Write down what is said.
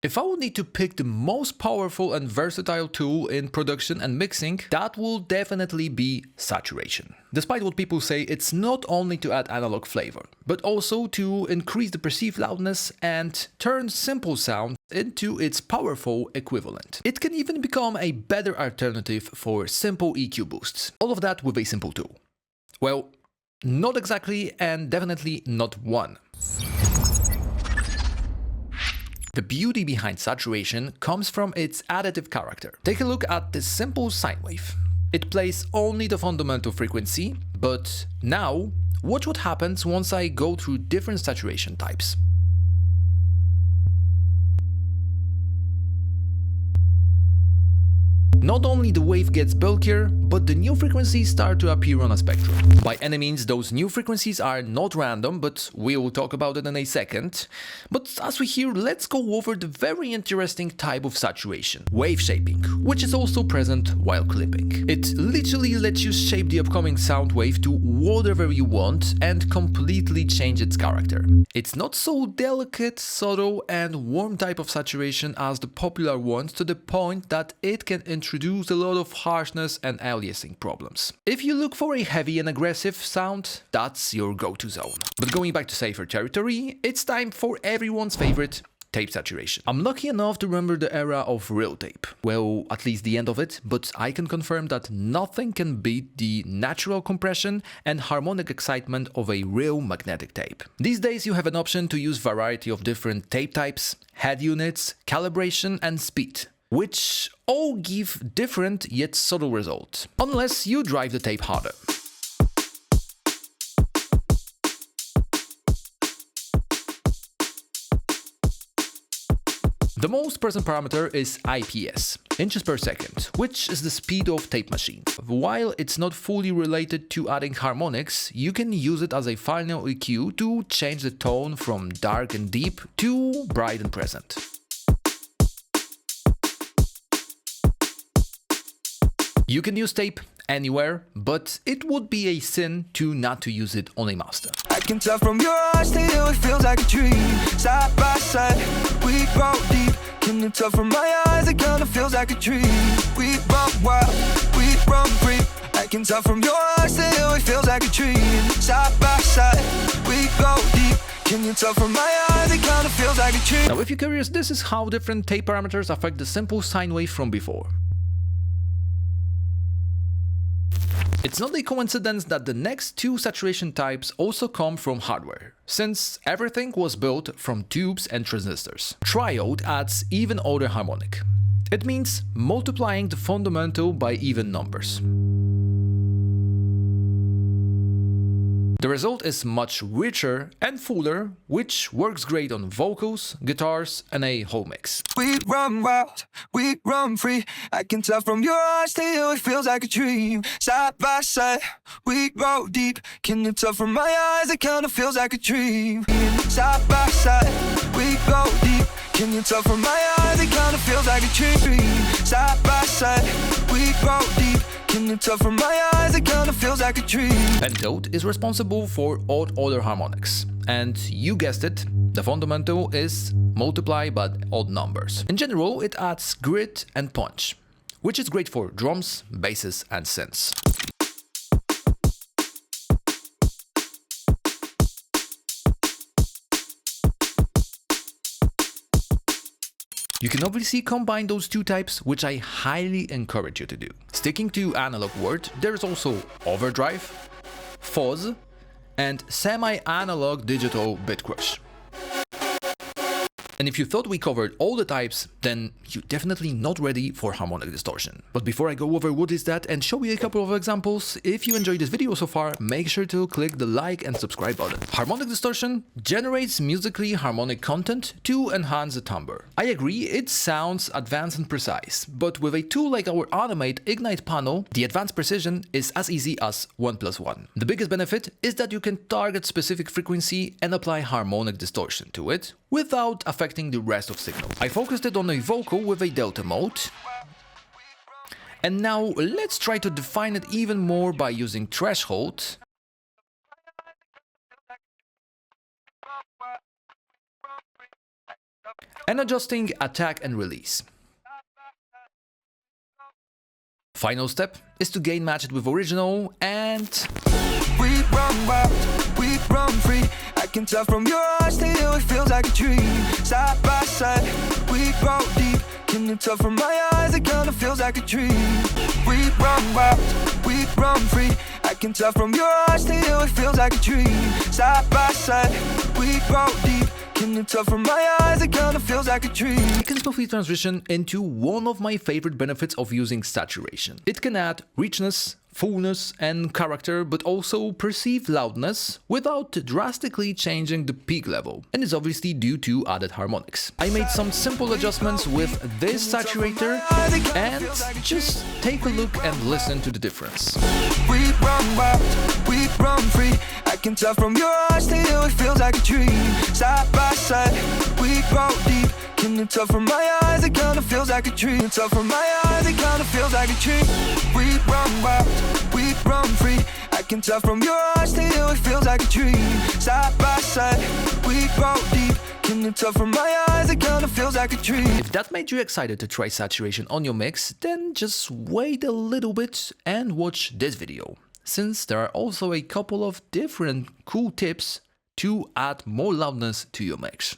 If I would need to pick the most powerful and versatile tool in production and mixing, that will definitely be saturation. Despite what people say, it's not only to add analog flavor, but also to increase the perceived loudness and turn simple sound into its powerful equivalent. It can even become a better alternative for simple EQ boosts. All of that with a simple tool. Well, not exactly, and definitely not one. The beauty behind saturation comes from its additive character. Take a look at this simple sine wave. It plays only the fundamental frequency, but now watch what happens once I go through different saturation types. Not only the wave gets bulkier, but the new frequencies start to appear on a spectrum. By any means, those new frequencies are not random, but we will talk about it in a second. But as we hear, let's go over the very interesting type of saturation, waveshaping, which is also present while clipping. It literally lets you shape the upcoming sound wave to whatever you want and completely change its character. It's not so delicate, subtle and warm type of saturation as the popular ones, to the point that it can introduce a lot of harshness and aliasing problems. If you look for a heavy and aggressive sound, that's your go-to zone. But going back to safer territory, it's time for everyone's favorite, tape saturation. I'm lucky enough to remember the era of real tape. Well, at least the end of it, but I can confirm that nothing can beat the natural compression and harmonic excitement of a real magnetic tape. These days you have an option to use variety of different tape types, head units, calibration and speed, which all give different yet subtle results, unless you drive the tape harder. The most present parameter is IPS, inches per second, which is the speed of tape machine. While it's not fully related to adding harmonics, you can use it as a final EQ to change the tone from dark and deep to bright and present. You can use tape anywhere, but it would be a sin to not to use it on a master. I can tell from your eyes to you, it feels like a dream. Side by side, we grow deep. Can you tell from my eyes, it kinda feels like a dream. We run wild, we run free. I can tell from your eyes to you, it feels like a dream. Side by side, we go deep. Can you tell from my eyes, it kinda feels like a dream. Now if you're curious, this is how different tape parameters affect the simple sine wave from before. It's not a coincidence that the next two saturation types also come from hardware, since everything was built from tubes and transistors. Triode adds even older harmonic. It means multiplying the fundamental by even numbers. The result is much richer and fuller, which works great on vocals, guitars, and a whole mix. We run wild, we run free. I can tell from your eyes to you, it feels like a dream. Side by side, we go deep. Can you tell from my eyes, it kinda feels like a dream. Side by side, we go deep. Can you tell from my eyes, it kinda feels like a dream. Side by side, we go deep. Can you tell from my eyes, it kinda feels like a dream. Pentode is responsible for odd order harmonics. And you guessed it, the fundamental is multiply by odd numbers. In general, it adds grit and punch, which is great for drums, basses and synths. You can obviously combine those two types, which I highly encourage you to do. Sticking to analog word, there's also overdrive, fuzz, and semi-analog digital bit crush. And if you thought we covered all the types, then you're definitely not ready for harmonic distortion. But before I go over what is that and show you a couple of examples, if you enjoyed this video so far, make sure to click the like and subscribe button. Harmonic distortion generates musically harmonic content to enhance the timbre. I agree, it sounds advanced and precise, but with a tool like our ANIMATE Ignite panel, the advanced precision is as easy as 1 + 1. The biggest benefit is that you can target specific frequency and apply harmonic distortion to it without affecting the rest of signal. I focused it on a vocal with a delta mode. And now let's try to define it even more by using threshold. and adjusting attack and release. Final step is to gain match it with original and... We run wild, we run free. I can tell from your eyes to you it feels like a dream. Side by side, we grow deep. Can you tell from my eyes it kinda feels like a dream. We run wild, we run free. I can tell from your eyes to you it feels like a dream. Side by side, we grow deep. Can you tell from my eyes it kinda feels like a dream. I can smoothly transition into one of my favorite benefits of using saturation. It can add richness, fullness and character, but also perceived loudness without drastically changing the peak level, and is obviously due to added harmonics. I made some simple adjustments with this saturator, and just take a look and listen to the difference. We run wild, we run free. I can tell from your eyes to you it feels like a dream. Side by side, we grow deep. Can you tell from my eyes it kinda feels like a dream. Tell from my eyes it kinda feels like a dream. We run wild, we run free. I can tell from your eyes to you it feels like a dream. Side by side, we grow deep. Can you tell from my eyes it kinda feels like a dream. If that made you excited to try saturation on your mix, then just wait a little bit and watch this video, since there are also a couple of different cool tips to add more loudness to your mix.